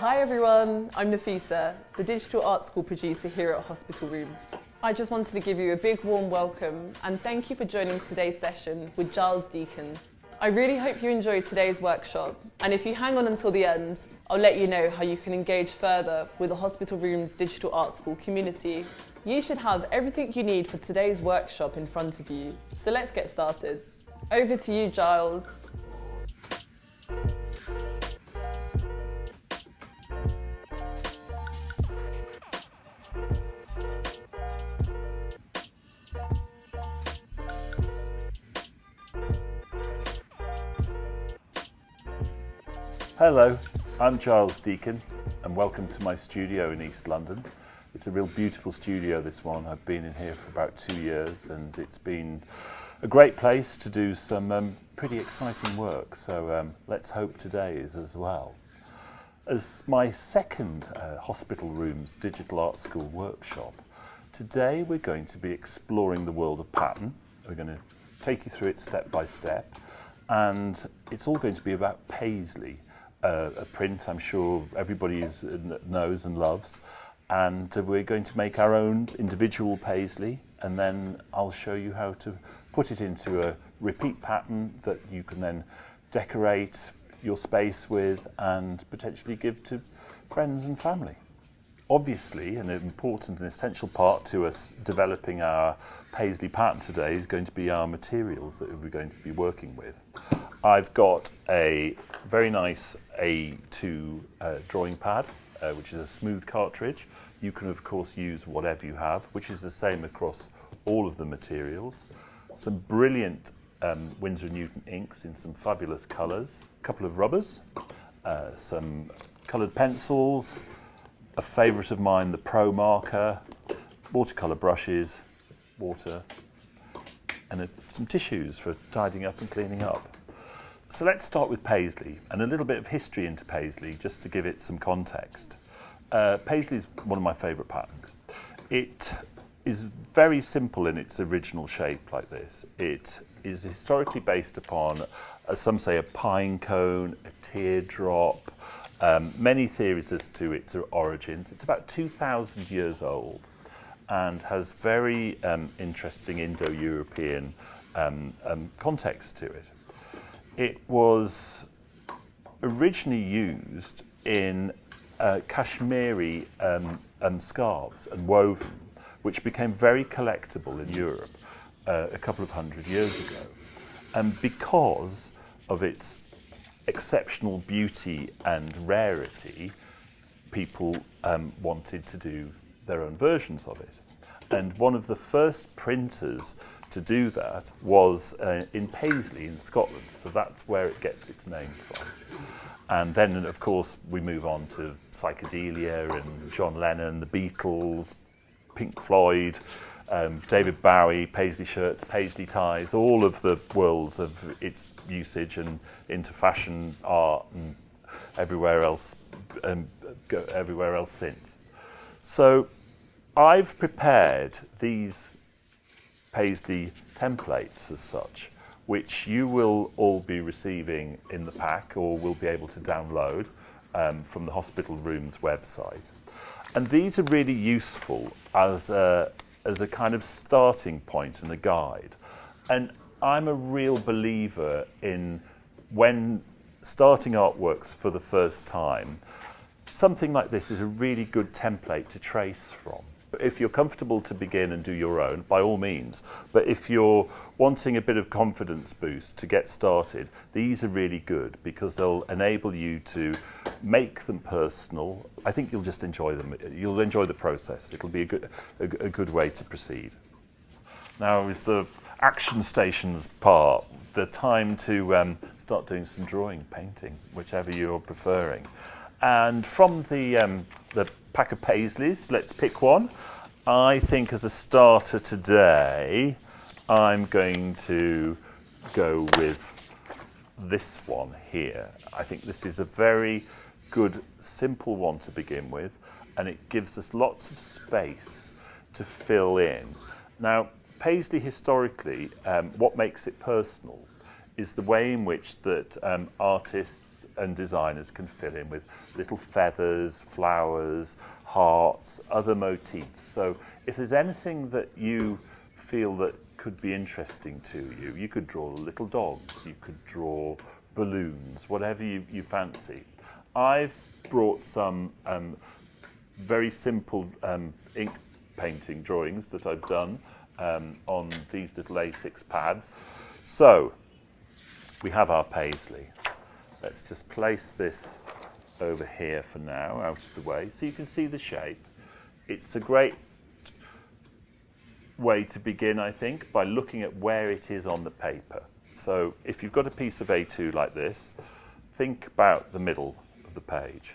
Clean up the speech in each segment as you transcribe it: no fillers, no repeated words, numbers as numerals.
Hi everyone, I'm Nafisa, the Digital Art School producer here at Hospital Rooms. I just wanted to give you a big warm welcome and thank you for joining today's session with Giles Deacon. I really hope you enjoyed today's workshop, and if you hang on until the end, I'll let you know how you can engage further with the Hospital Rooms Digital Art School community. You should have everything you need for today's workshop in front of you, so let's get started. Over to you, Giles. Hello, I'm Giles Deacon and welcome to my studio in East London. It's a real beautiful studio, this one. I've been in here for about 2 years and it's been a great place to do some pretty exciting work, so let's hope today is as well. As my second Hospital Rooms Digital Art School workshop, today we're going to be exploring the world of pattern. We're going to take you through it step by step, and it's all going to be about Paisley. A print I'm sure everybody knows and loves, and we're going to make our own individual Paisley, and then I'll show you how to put it into a repeat pattern that you can then decorate your space with and potentially give to friends and family. Obviously, an important and essential part to us developing our Paisley pattern today is going to be our materials that we're going to be working with. I've got a very nice A2 drawing pad, which is a smooth cartridge. You can of course use whatever you have, which is the same across all of the materials. Some brilliant Winsor & Newton inks in some fabulous colours, a couple of rubbers, some coloured pencils, a favourite of mine, the Pro marker, watercolour brushes, water, and some tissues for tidying up and cleaning up. So let's start with Paisley and a little bit of history into Paisley just to give it some context. Paisley is one of my favourite patterns. It is very simple in its original shape like this. It is historically based upon, as some say, a pine cone, a teardrop, many theories as to its origins. It's about 2,000 years old and has very interesting Indo-European context to it. It was originally used in Kashmiri scarves and woven, which became very collectible in Europe a couple of hundred years ago. And because of its exceptional beauty and rarity, people wanted to do their own versions of it. And one of the first printers to do that was in Paisley in Scotland, so that's where it gets its name from. And then of course we move on to psychedelia and John Lennon, the Beatles, Pink Floyd, David Bowie, Paisley shirts, Paisley ties, all of the worlds of its usage and into fashion, art and everywhere else since. So I've prepared these Paisley templates as such, which you will all be receiving in the pack or will be able to download from the Hospital Rooms website. And these are really useful as a kind of starting point and a guide. And I'm a real believer in, when starting artworks for the first time, something like this is a really good template to trace from. If you're comfortable to begin and do your own, by all means. But if you're wanting a bit of confidence boost to get started, these are really good because they'll enable you to make them personal. I think you'll just enjoy them. You'll enjoy the process. It'll be a good way to proceed. Now is the action stations part, the time to start doing some drawing, painting, whichever you're preferring. And from the pack of Paisleys, let's pick one. I think as a starter today, I'm going to go with this one here. I think this is a very good, simple one to begin with, and it gives us lots of space to fill in. Now, Paisley historically, what makes it personal is the way in which that artists and designers can fill in with little feathers, flowers, hearts, other motifs. So if there's anything that you feel that could be interesting to you, you could draw little dogs, you could draw balloons, whatever you fancy. I've brought some very simple ink painting drawings that I've done on these little A6 pads. So we have our Paisley. Let's just place this over here for now, out of the way, so you can see the shape. It's a great way to begin, I think, by looking at where it is on the paper. So if you've got a piece of A2 like this, think about the middle of the page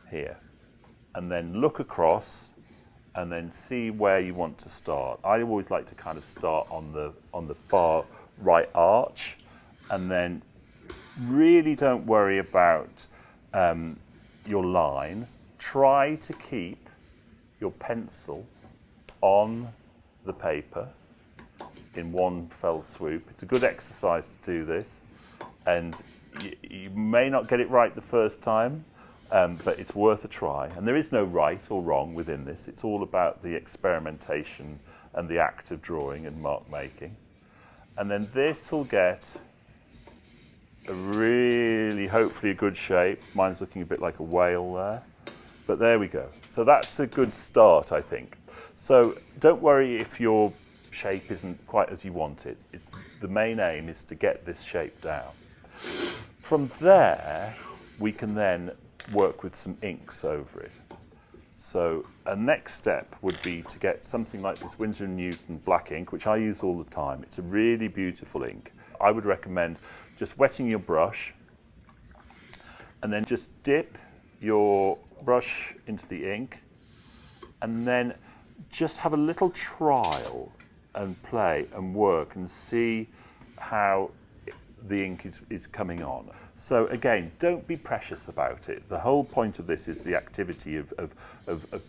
here, and then look across and then see where you want to start. I always like to kind of start on the far right arch, and then really don't worry about your line. Try to keep your pencil on the paper in one fell swoop. It's a good exercise to do this, and you may not get it right the first time, but it's worth a try. And there is no right or wrong within this. It's all about the experimentation and the act of drawing and mark making. And then this will get a really, hopefully a good shape. Mine's looking a bit like a whale there, but there we go. So that's a good start, I think. So don't worry if your shape isn't quite as you want it. The main aim is to get this shape down. From there, we can then work with some inks over it. So a next step would be to get something like this Winsor & Newton black ink, which I use all the time. It's a really beautiful ink. I would recommend just wetting your brush and then just dip your brush into the ink, and then just have a little trial and play and work and see how the ink is coming on. So again, don't be precious about it. The whole point of this is the activity of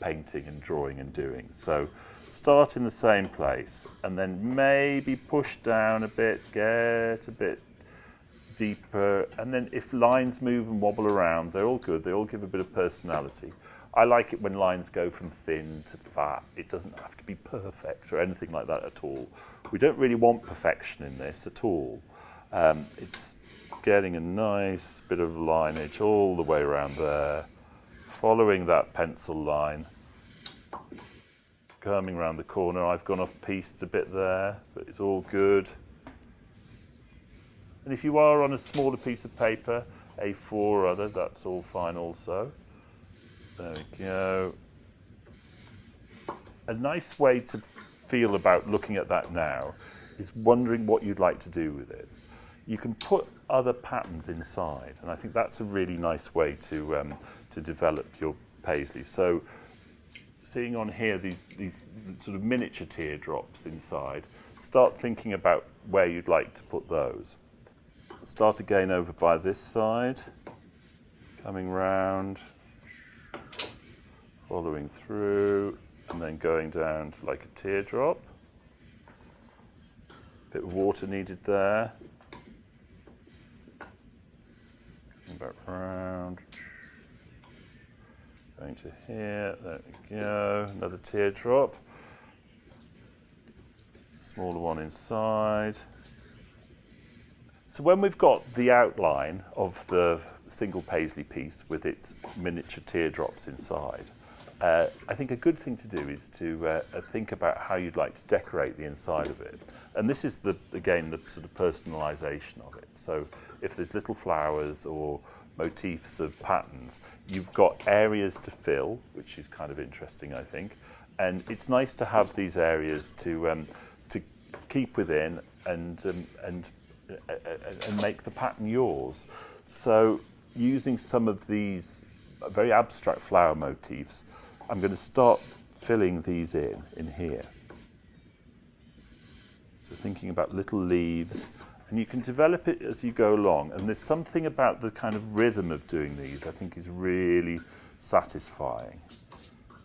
painting and drawing and doing. So start in the same place and then maybe push down a bit, get a bit deeper, and then if lines move and wobble around, they're all good. They all give a bit of personality. I like it when lines go from thin to fat. It doesn't have to be perfect or anything like that at all. We don't really want perfection in this at all. It's getting a nice bit of lineage all the way around there, following that pencil line, coming around the corner. I've gone off-piste a bit there, but it's all good. And if you are on a smaller piece of paper, A4 or other, that's all fine also. There we go. A nice way to feel about looking at that now is wondering what you'd like to do with it. You can put other patterns inside, and I think that's a really nice way to develop your Paisley. So seeing on here these sort of miniature teardrops inside, start thinking about where you'd like to put those. Start again over by this side, coming round, following through, and then going down to like a teardrop. Bit of water needed there. Coming back round, going to here, there we go, another teardrop. Smaller one inside. So when we've got the outline of the single Paisley piece with its miniature teardrops inside, I think a good thing to do is to think about how you'd like to decorate the inside of it. And this is, again, the sort of personalisation of it. So if there's little flowers or motifs of patterns, you've got areas to fill, which is kind of interesting, I think. And it's nice to have these areas to keep within and make the pattern yours. So using some of these very abstract flower motifs, I'm going to start filling these in here. So thinking about little leaves, and you can develop it as you go along. And there's something about the kind of rhythm of doing these I think is really satisfying.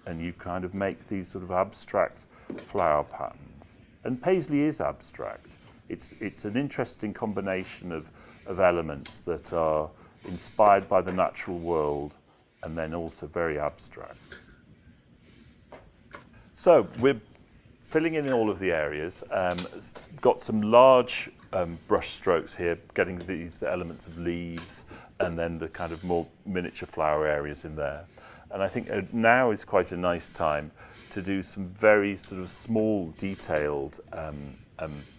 And you kind of make these sort of abstract flower patterns. And Paisley is abstract. it's an interesting combination of elements that are inspired by the natural world and then also very abstract. So we're filling in all of the areas, got some large brush strokes here, getting these elements of leaves and then the kind of more miniature flower areas in there. And I think now is quite a nice time to do some very sort of small, detailed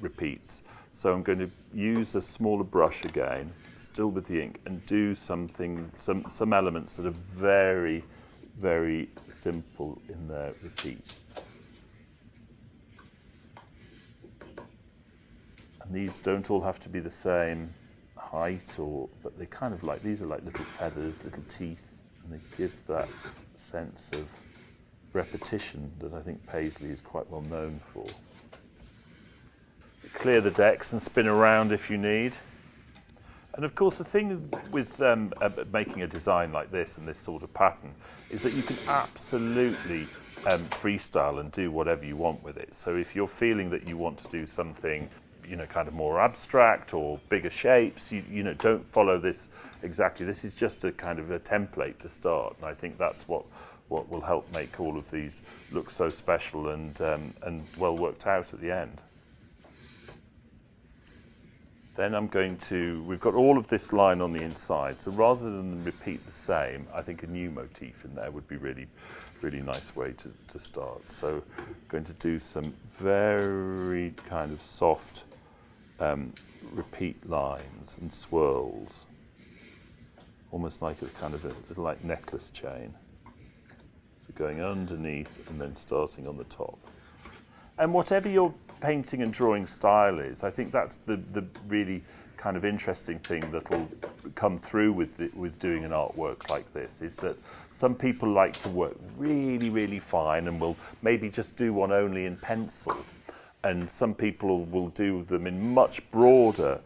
repeats. So I'm going to use a smaller brush again, still with the ink, and do some elements that are very, very simple in their repeat. And these don't all have to be the same height, but they kind of like, these are like little feathers, little teeth, and they give that sense of repetition that I think Paisley is quite well known for. Clear the decks and spin around if you need. And of course the thing with making a design like this and this sort of pattern is that you can absolutely freestyle and do whatever you want with it. So if you're feeling that you want to do something, you know, kind of more abstract or bigger shapes, you know, don't follow this exactly. This is just a kind of a template to start, and I think that's what will help make all of these look so special and well worked out at the end. Then we've got all of this line on the inside, so rather than repeat the same, I think a new motif in there would be really, really nice way to start. So I'm going to do some very kind of soft repeat lines and swirls, almost like a kind of a little like necklace chain. So going underneath and then starting on the top. And whatever your painting and drawing style is, I think that's the really kind of interesting thing that'll come through with doing an artwork like this, is that some people like to work really, really fine and will maybe just do one only in pencil. And some people will do them in much broader,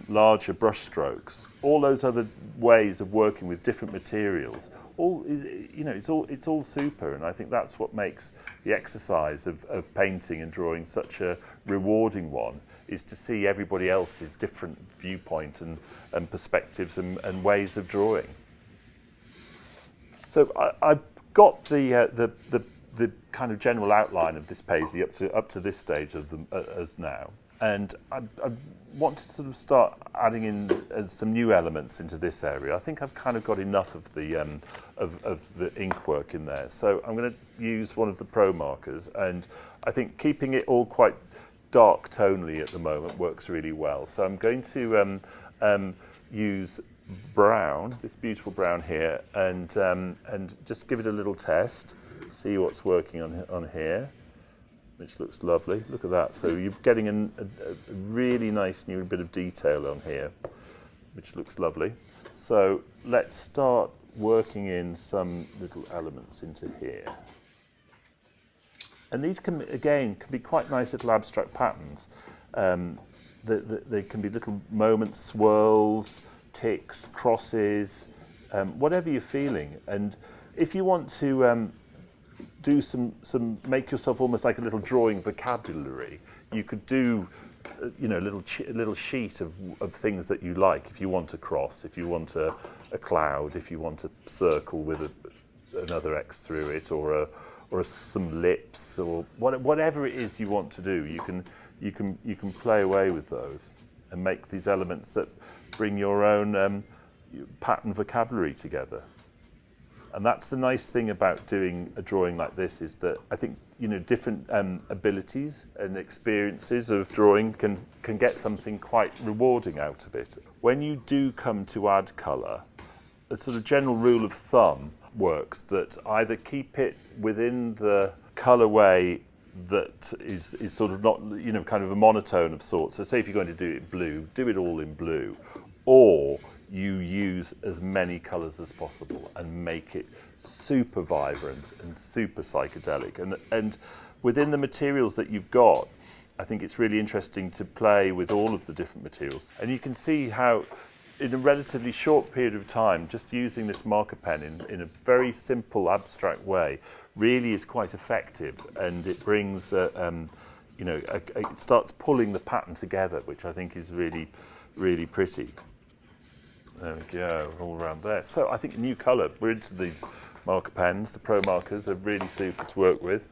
larger brush strokes. All those other ways of working with different materials, it's all super. And I think that's what makes the exercise of painting and drawing such a rewarding one, is to see everybody else's different viewpoint and perspectives and ways of drawing. So I've got the kind of general outline of this Paisley up to this stage of them as now, and I want to sort of start adding in some new elements into this area. I think I've kind of got enough of the ink work in there, so I'm going to use one of the Pro markers, and I think keeping it all quite dark tonally at the moment works really well. So I'm going to use brown, this beautiful brown here, and just give it a little test. See what's working on here, which looks lovely. Look at that. So you're getting a really nice new bit of detail on here, which looks lovely. So let's start working in some little elements into here. And these can be quite nice little abstract patterns. They can be little moments, swirls, ticks, crosses, whatever you're feeling. And if you want to do make yourself almost like a little drawing vocabulary, you could do a little sheet of things that you like. If you want a cross, if you want a cloud, if you want a circle with another X through it, or some lips, or whatever it is you want to do, you can play away with those and make these elements that bring your own pattern vocabulary together. And that's the nice thing about doing a drawing like this, is that I think different abilities and experiences of drawing can get something quite rewarding out of it. When you do come to add colour, a sort of general rule of thumb works that either keep it within the colourway that is sort of not kind of a monotone of sorts. So say if you're going to do it blue, do it all in blue, or you use as many colours as possible and make it super vibrant and super psychedelic. And within the materials that you've got, I think it's really interesting to play with all of the different materials. And you can see how in a relatively short period of time, just using this marker pen in a very simple abstract way really is quite effective, and it brings you know, it starts pulling the pattern together, which I think is really, really pretty. There we go, all around there. So I think new colour, we're into these marker pens. The Pro markers are really super to work with.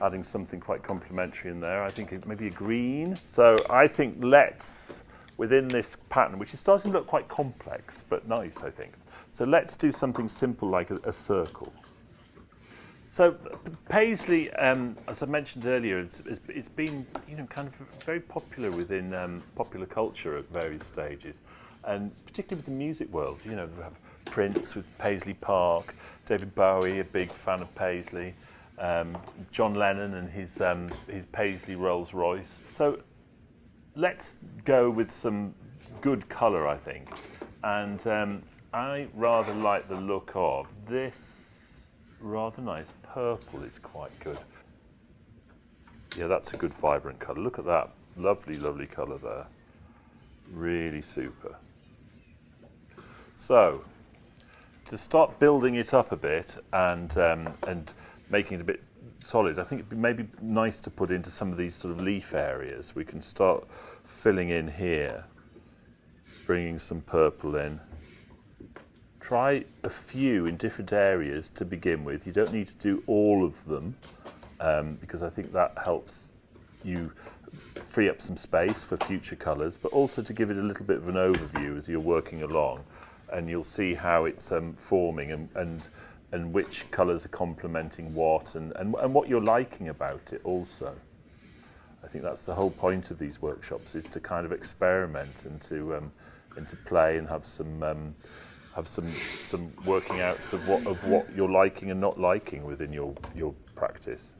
Adding something quite complementary in there. I think maybe a green. So I think let's, within this pattern, which is starting to look quite complex, but nice, I think. So let's do something simple like a circle. So Paisley, as I mentioned earlier, it's been, you know, kind of very popular within popular culture at various stages, and particularly with the music world. You know, we have Prince with Paisley Park, David Bowie, a big fan of Paisley, John Lennon and his Paisley Rolls Royce. So let's go with some good colour, I think, and I rather like the look of this. Rather nice purple is quite good. Yeah, that's a good vibrant colour. Look at that. Lovely, lovely colour there. Really super. So, to start building it up a bit and making it a bit solid, I think it'd be maybe nice to put into some of these sort of leaf areas. We can start filling in here, bringing some purple in. Try a few in different areas to begin with. You don't need to do all of them because I think that helps you free up some space for future colours, but also to give it a little bit of an overview as you're working along, and you'll see how it's forming and which colours are complementing what and what you're liking about it also. I think that's the whole point of these workshops, is to kind of experiment and to play and have some working outs of what you're liking and not liking within your practice.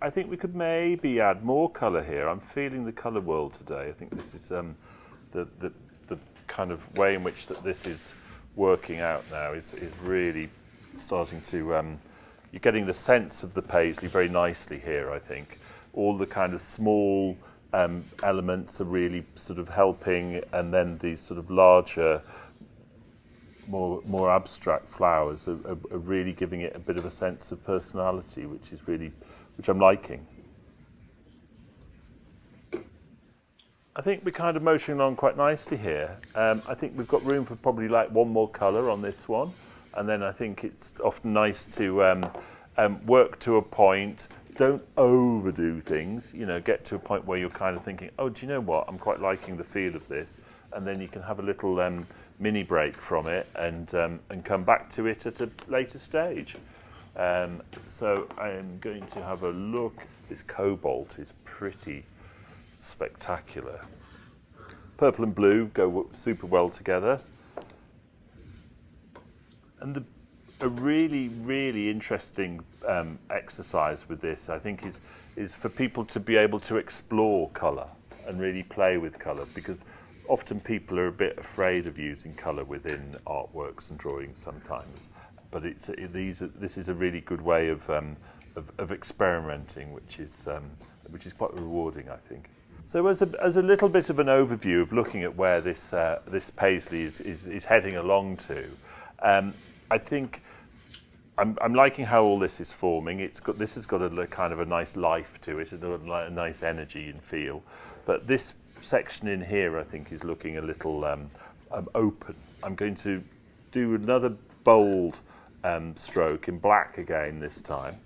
I think we could maybe add more colour here. I'm feeling the colour world today. I think this is the kind of way in which this is working out now is really starting to. You're getting the sense of the Paisley very nicely here, I think. All the kind of small elements are really sort of helping, and then these sort of larger, more abstract flowers are really giving it a bit of a sense of personality, which I'm liking. I think we're kind of motoring along quite nicely here. I think we've got room for probably like one more colour on this one, and then I think it's often nice to work to a point. Don't overdo things, you know, get to a point where you're kind of thinking, oh, do you know what, I'm quite liking the feel of this, and then you can have a little mini break from it and come back to it at a later stage. So I'm going to have a look. This cobalt is pretty spectacular. Purple and blue go super well together. And a really, really interesting exercise with this, I think, is for people to be able to explore colour and really play with colour, because often people are a bit afraid of using colour within artworks and drawings sometimes. But this is a really good way of experimenting, which is quite rewarding, I think. So as a little bit of an overview of looking at where this Paisley is heading along to, I think I'm liking how all this is forming. This has got a kind of a nice life to it, a nice energy and feel. But this section in here, I think, is looking a little open. I'm going to do another bold stroke in black again this time,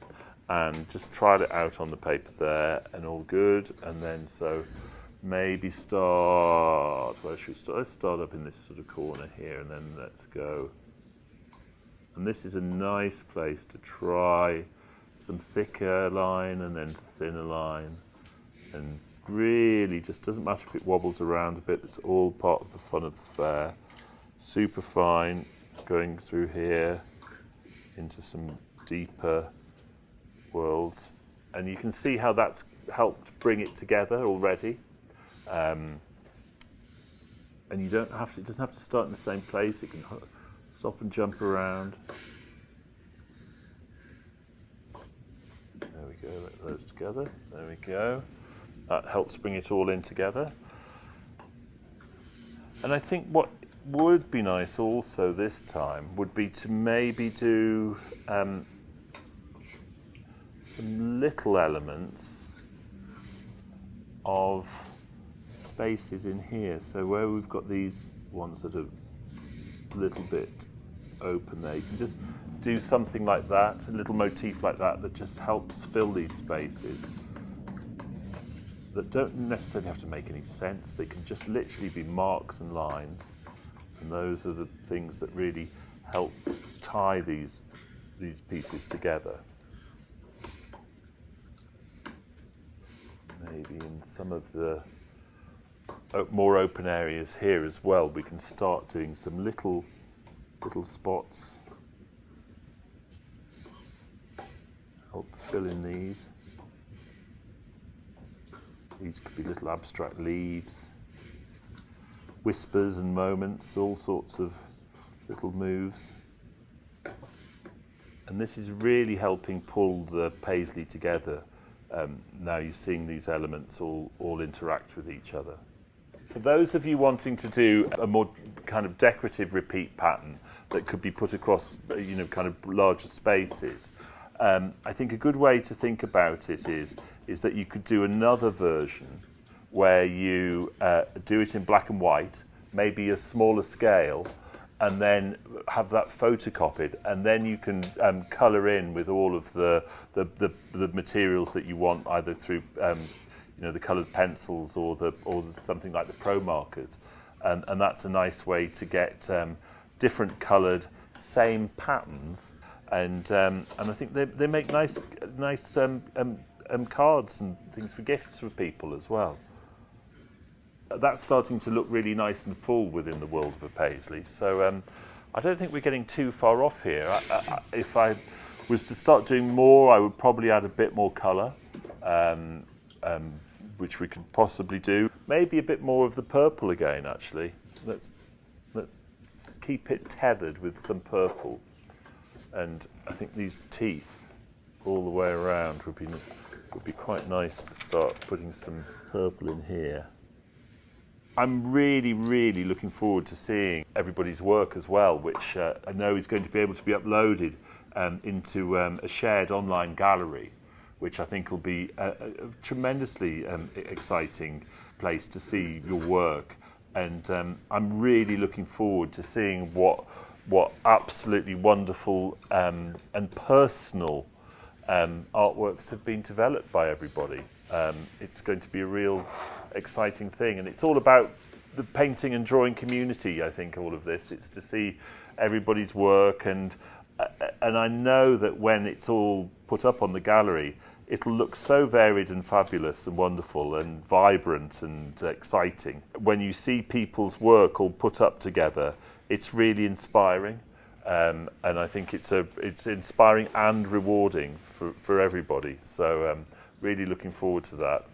and just try it out on the paper there, and all good. And then so maybe start. Where should we start? Let's start up in this sort of corner here, and then let's go. And this is a nice place to try some thicker line and then thinner line, and really just doesn't matter if it wobbles around a bit. It's all part of the fun of the fair. Super fine, going through here into some deeper worlds, and you can see how that's helped bring it together already. And you don't have to. It doesn't have to start in the same place. It can stop and jump around. There we go. Let those together. There we go. That helps bring it all in together. And I think what would be nice also this time would be to maybe do some little elements of spaces in here. So where we've got these ones that are a little bit open there, you can just do something like that, a little motif like that, that just helps fill these spaces that don't necessarily have to make any sense. They can just literally be marks and lines, and those are the things that really help tie these pieces together. Maybe in some of the more open areas here as well, we can start doing some little spots. Help fill in these. These could be little abstract leaves, whispers and moments, all sorts of little moves. And this is really helping pull the Paisley together. Now you're seeing these elements all interact with each other. For those of you wanting to do a more kind of decorative repeat pattern that could be put across, kind of larger spaces, I think a good way to think about it is that you could do another version where you do it in black and white, maybe a smaller scale, and then have that photocopied, and then you can colour in with all of the materials that you want, either through the coloured pencils or something like the pro markers, and that's a nice way to get different coloured same patterns, and I think they make nice cards and things for gifts for people as well. That's starting to look really nice and full within the world of a Paisley. So I don't think we're getting too far off here. If I was to start doing more, I would probably add a bit more colour, which we could possibly do. Maybe a bit more of the purple again, actually. Let's keep it tethered with some purple. And I think these teeth all the way around would be quite nice to start putting some purple in here. I'm really, really looking forward to seeing everybody's work as well, which I know is going to be able to be uploaded into a shared online gallery, which I think will be a tremendously exciting place to see your work. And I'm really looking forward to seeing what absolutely wonderful and personal artworks have been developed by everybody. It's going to be a real exciting thing, and it's all about the painting and drawing community. I think all of this, it's to see everybody's work, and I know that when it's all put up on the gallery, it'll look so varied and fabulous and wonderful and vibrant and exciting. When you see people's work all put up together, it's really inspiring, and I think it's inspiring and rewarding for everybody. So really looking forward to that.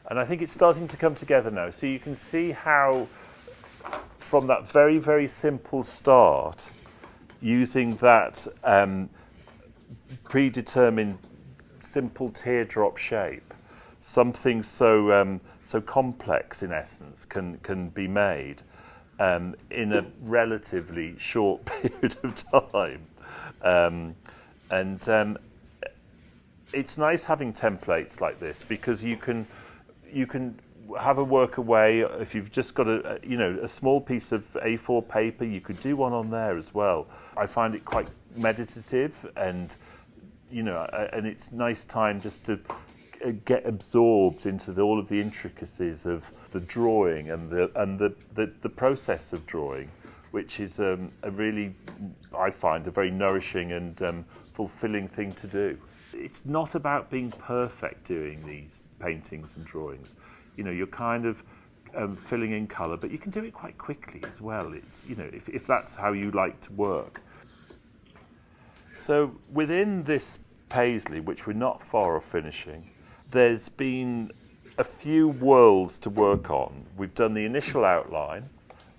And I think it's starting to come together now. So you can see how, from that very, very simple start, using that predetermined simple teardrop shape, something so complex in essence can be made in a relatively short period of time. It's nice having templates like this, because you can have a work away. If you've just got a small piece of A4 paper, you could do one on there as well. I find it quite meditative, and and it's nice time just to get absorbed into all of the intricacies of the drawing and the process of drawing, which is a really, I find, a very nourishing and fulfilling thing to do. It's not about being perfect doing these paintings and drawings. You're kind of filling in colour, but you can do it quite quickly as well. It's if that's how you like to work. So within this Paisley, which we're not far off finishing, there's been a few worlds to work on. We've done the initial outline,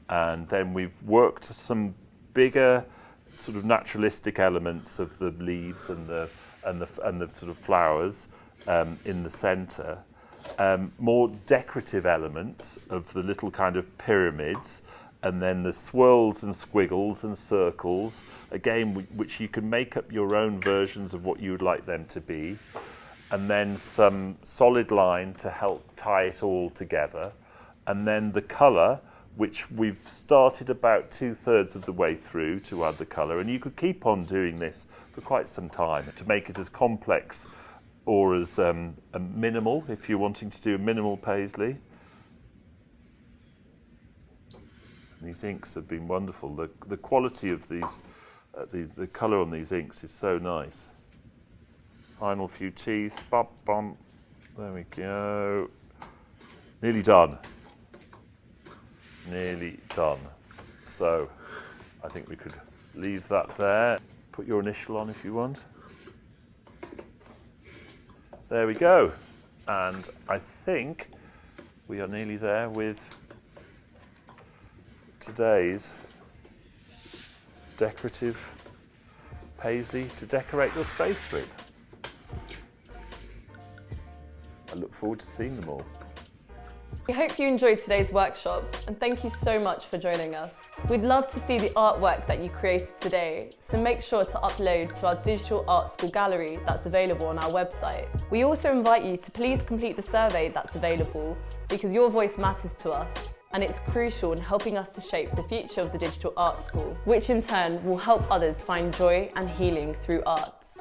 and then we've worked some bigger sort of naturalistic elements of the leaves and the sort of flowers in the centre, more decorative elements of the little kind of pyramids, and then the swirls and squiggles and circles, again, which you can make up your own versions of what you would like them to be. and then some solid line to help tie it all together, and then the colour, which we've started about 2/3 of the way through to add the colour, and you could keep on doing this for quite some time to make it as complex or as a minimal, if you're wanting to do a minimal Paisley. These inks have been wonderful. The quality of these, the colour on these inks is so nice. Final few teeth, bump, bump. There we go. Nearly done. Nearly done. So I think we could leave that there. Put your initial on if you want. There we go. And I think we are nearly there with today's decorative Paisley to decorate your space with. I look forward to seeing them all. We hope you enjoyed today's workshop, and thank you so much for joining us. We'd love to see the artwork that you created today, so make sure to upload to our digital art school gallery that's available on our website. We also invite you to please complete the survey that's available, because your voice matters to us, and it's crucial in helping us to shape the future of the digital art school, which in turn will help others find joy and healing through arts.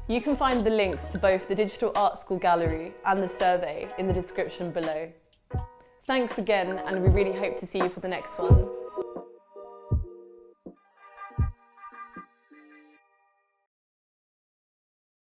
You can find the links to both the digital art school gallery and the survey in the description below. Thanks again, and we really hope to see you for the next one.